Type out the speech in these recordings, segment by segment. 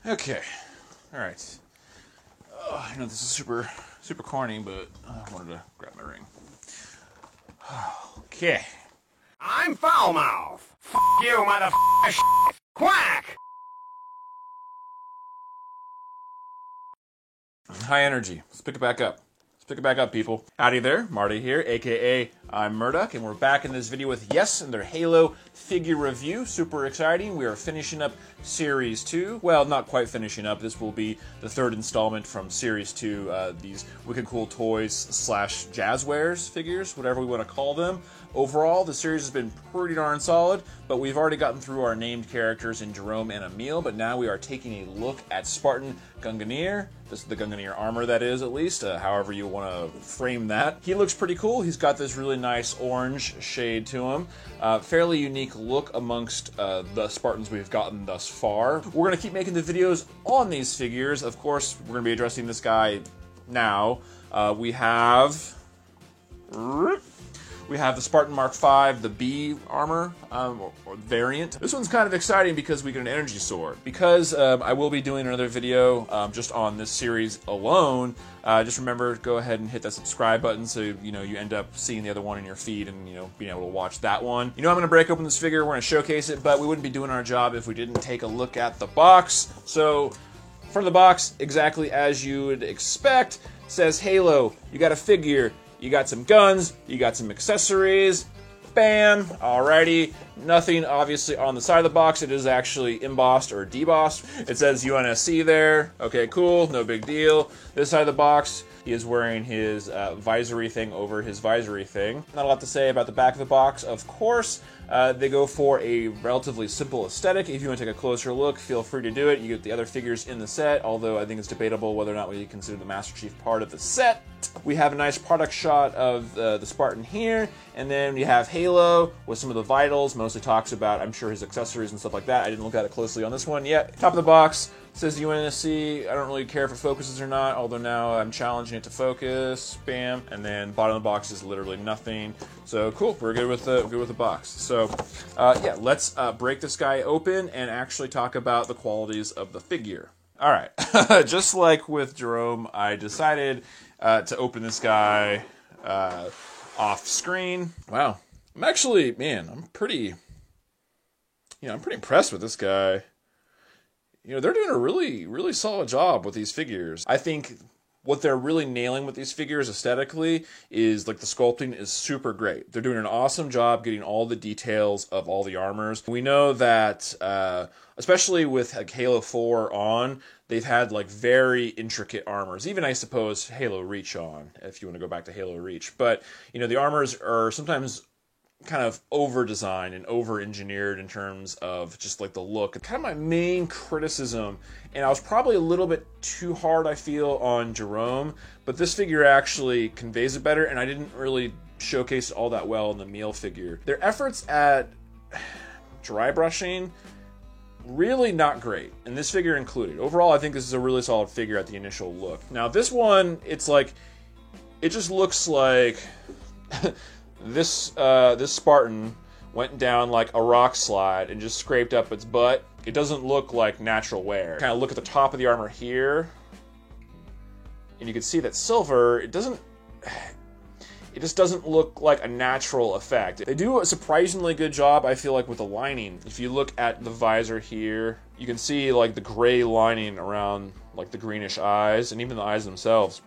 Okay. All right. I know this is super corny, but I wanted to grab my ring. Okay. I'm Foulmouth. F you, motherfucker. Quack. High energy. Let's pick it back up. Let's pick it back up, people. Howdy there, Marty here, aka I'm Murdoch, and we're back in this video with Yes and their Halo figure review. Super exciting. We are finishing up Series 2. Well, not quite finishing up. This will be the third installment from Series 2. These Wicked Cool Toys / Jazzwares figures, whatever we want to call them. Overall, the series has been pretty darn solid, but we've already gotten through our named characters in Jerome and Emil, but now we are taking a look at Spartan Gungnir. This is the Gungnir armor, that is, at least, however you want to frame that. He looks pretty cool. He's got this really nice orange shade to him. Fairly unique look amongst the Spartans we've gotten thus far. We're going to keep making the videos on these figures. Of course, we're going to be addressing this guy now. We have the Spartan Mark V, the B armor or variant. This one's kind of exciting because we get an energy sword. Because I will be doing another video just on this series alone, just remember, go ahead and hit that subscribe button so you end up seeing the other one in your feed and being able to watch that one. I'm going to break open this figure, we're going to showcase it, but we wouldn't be doing our job if we didn't take a look at the box. So, front of the box, exactly as you would expect, says Halo. You got a figure. You got some guns, you got some accessories, bam, alrighty. Nothing obviously on the side of the box. It is actually embossed or debossed. It says UNSC there. Okay, cool, no big deal. This side of the box, he is wearing his visory thing over his visory thing. Not a lot to say about the back of the box, of course. They go for a relatively simple aesthetic. If you want to take a closer look, feel free to do it. You get the other figures in the set, although I think it's debatable whether or not we consider the Master Chief part of the set. We have a nice product shot of the Spartan here, and then we have Halo with some of the vitals. Mostly talks about, I'm sure, his accessories and stuff like that. I didn't look at it closely on this one yet. Top of the box says UNSC. I don't really care if it focuses or not, although now I'm challenging it to focus. Bam. And then bottom of the box is literally nothing. So cool. We're good with the box. So yeah, let's break this guy open and actually talk about the qualities of the figure. All right. Just like with Jerome, I decided to open this guy off screen. Wow. I'm actually, man, I'm pretty impressed with this guy. They're doing a really solid job with these figures. I think what they're really nailing with these figures aesthetically is, like, the sculpting is super great. They're doing an awesome job getting all the details of all the armors. We know that, especially with like Halo 4 on, they've had like very intricate armors. Even, I suppose, Halo Reach on, if you want to go back to Halo Reach. But, the armors are sometimes kind of over-designed and over-engineered in terms of just like the look. Kind of my main criticism, and I was probably a little bit too hard, I feel, on Jerome, but this figure actually conveys it better, and I didn't really showcase it all that well in the Emil figure. Their efforts at dry brushing, really not great, and this figure included. Overall, I think this is a really solid figure at the initial look. Now, this one, it's like, it just looks like this Spartan went down like a rock slide and just scraped up its butt. It doesn't look like natural wear. Kind of look at the top of the armor here, and you can see that silver, it just doesn't look like a natural effect. They do a surprisingly good job, I feel like, with the lining. If you look at the visor here, you can see like the gray lining around like the greenish eyes, and even the eyes themselves.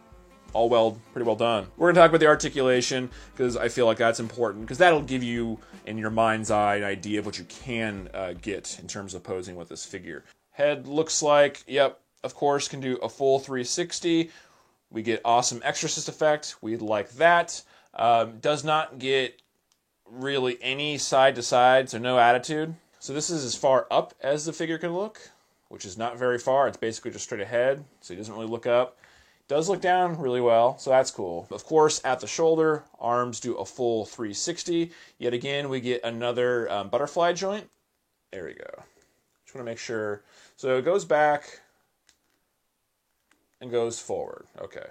All pretty well done. We're going to talk about the articulation, because I feel like that's important, because that'll give you, in your mind's eye, an idea of what you can get in terms of posing with this figure. Head looks like, yep, of course, can do a full 360. We get awesome exorcist effect. We like that. Does not get really any side to side, so no attitude. So this is as far up as the figure can look, which is not very far. It's basically just straight ahead, so he doesn't really look up. Does look down really well, so that's cool. Of course, at the shoulder, arms do a full 360. Yet again, we get another butterfly joint. There we go. Just want to make sure. So it goes back and goes forward. Okay,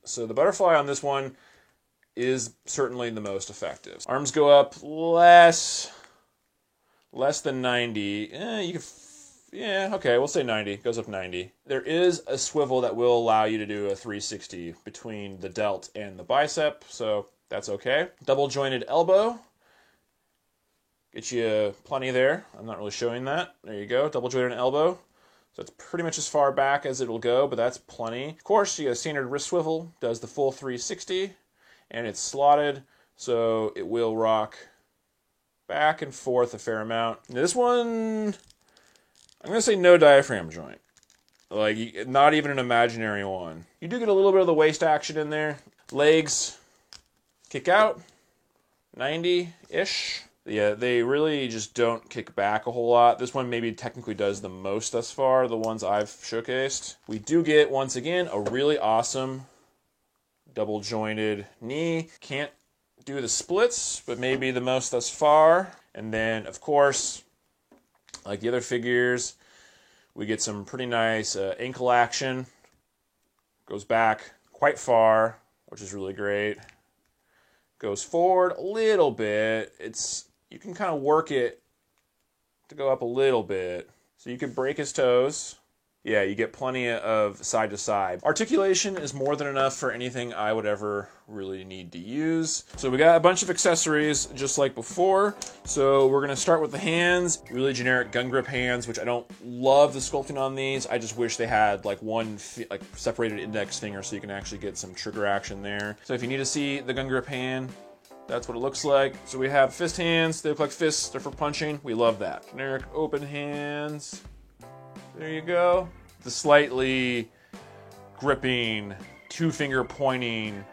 so the butterfly on this one is certainly the most effective. Arms go up less than 90. Yeah, okay, we'll say 90. Goes up 90. There is a swivel that will allow you to do a 360 between the delt and the bicep, so that's okay. Double jointed elbow. Get you plenty there. I'm not really showing that. There you go. Double jointed elbow. So it's pretty much as far back as it'll go, but that's plenty. Of course, you got a standard wrist swivel. Does the full 360, and it's slotted, so it will rock back and forth a fair amount. Now this one, I'm going to say no diaphragm joint. Like, not even an imaginary one. You do get a little bit of the waist action in there. Legs kick out, 90-ish. Yeah, they really just don't kick back a whole lot. This one maybe technically does the most thus far, the ones I've showcased. We do get, once again, a really awesome double jointed knee. Can't do the splits, but maybe the most thus far. And then, of course, like the other figures, we get some pretty nice ankle action. Goes back quite far, which is really great. Goes forward a little bit. You can kind of work it to go up a little bit. So you could break his toes. Yeah, you get plenty of side to side. Articulation is more than enough for anything I would ever really need to use. So we got a bunch of accessories just like before. So we're gonna start with the hands. Really generic gun grip hands, which I don't love the sculpting on these. I just wish they had like one separated index finger so you can actually get some trigger action there. So if you need to see the gun grip hand, that's what it looks like. So we have fist hands. They look like fists. They're for punching. We love that. Generic open hands. There you go. The slightly gripping, two-finger pointing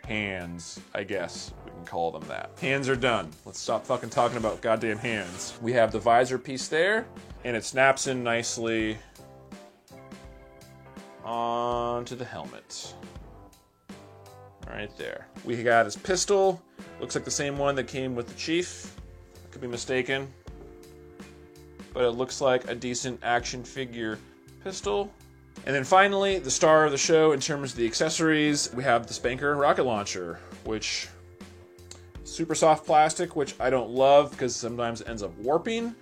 hands, I guess we can call them that. Hands are done. Let's stop fucking talking about goddamn hands. We have the visor piece there, and it snaps in nicely onto the helmet. Right there. We got his pistol. Looks like the same one that came with the Chief. I could be mistaken. But it looks like a decent action figure pistol. And then finally, the star of the show in terms of the accessories, we have the Spanker rocket launcher, which super soft plastic, which I don't love because sometimes it ends up warping.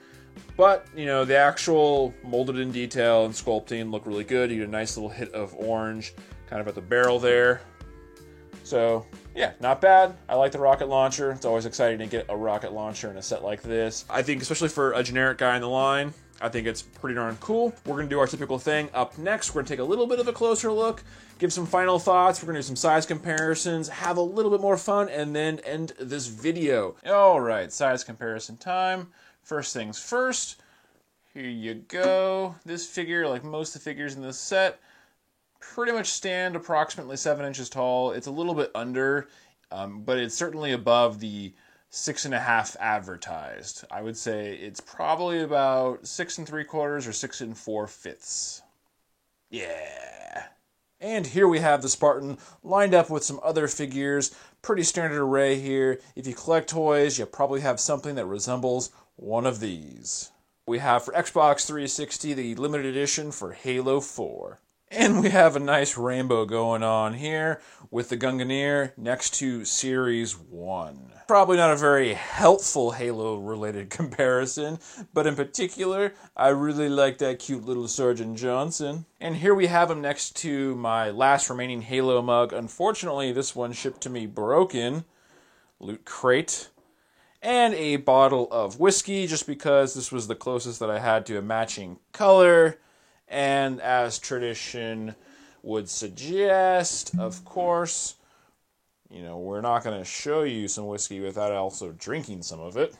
But, you know, the actual molded in detail and sculpting look really good. You get a nice little hit of orange kind of at the barrel there. So, yeah, not bad. I like the rocket launcher. It's always exciting to get a rocket launcher in a set like this. I think, especially for a generic guy in the line, I think it's pretty darn cool. We're going to do our typical thing. Up next, we're going to take a little bit of a closer look, give some final thoughts. We're going to do some size comparisons, have a little bit more fun, and then end this video. All right, size comparison time. First things first. Here you go. This figure, like most of the figures in this set, pretty much stand approximately 7 inches tall. It's a little bit under, but it's certainly above the 6.5 advertised. I would say it's probably about 6 3/4 or 6 4/5. Yeah. And here we have the Spartan lined up with some other figures. Pretty standard array here. If you collect toys, you probably have something that resembles one of these. We have for Xbox 360 the limited edition for Halo 4. And we have a nice rainbow going on here with the Gungnir next to Series 1. Probably not a very helpful Halo-related comparison, but in particular, I really like that cute little Sergeant Johnson. And here we have him next to my last remaining Halo mug. Unfortunately, this one shipped to me broken. Loot crate. And a bottle of whiskey, just because this was the closest that I had to a matching color. And as tradition would suggest, of course, you know, we're not going to show you some whiskey without also drinking some of it.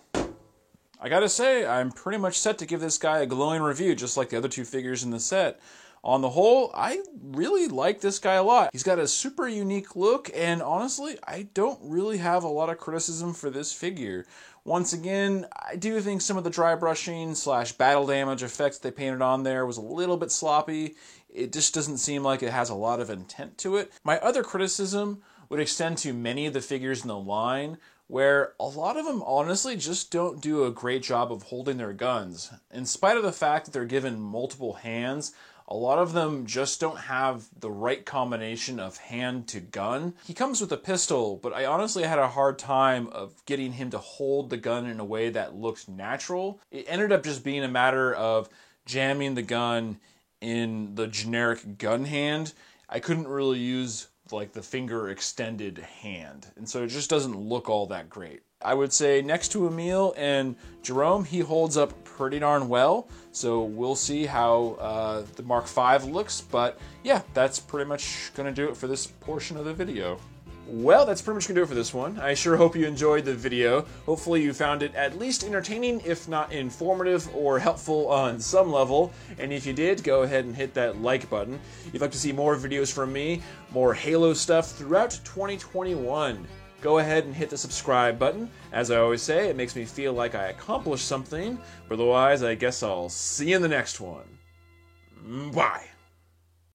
I gotta say, I'm pretty much set to give this guy a glowing review, just like the other two figures in the set. On the whole, I really like this guy a lot. He's got a super unique look, and honestly, I don't really have a lot of criticism for this figure. Once again, I do think some of the dry brushing / battle damage effects they painted on there was a little bit sloppy. It just doesn't seem like it has a lot of intent to it. My other criticism would extend to many of the figures in the line, where a lot of them honestly just don't do a great job of holding their guns. In spite of the fact that they're given multiple hands, a lot of them just don't have the right combination of hand to gun. He comes with a pistol, but I honestly had a hard time of getting him to hold the gun in a way that looked natural. It ended up just being a matter of jamming the gun in the generic gun hand, I couldn't really use like the finger extended hand, and so it just doesn't look all that great. I would say next to Emil and Jerome, he holds up pretty darn well, so we'll see how the Mark V looks, but yeah, that's pretty much going to do it for this portion of the video. Well, that's pretty much going to do it for this one. I sure hope you enjoyed the video. Hopefully you found it at least entertaining, if not informative or helpful on some level. And if you did, go ahead and hit that like button. If you'd like to see more videos from me, more Halo stuff throughout 2021, go ahead and hit the subscribe button. As I always say, it makes me feel like I accomplished something. But otherwise, I guess I'll see you in the next one. Bye.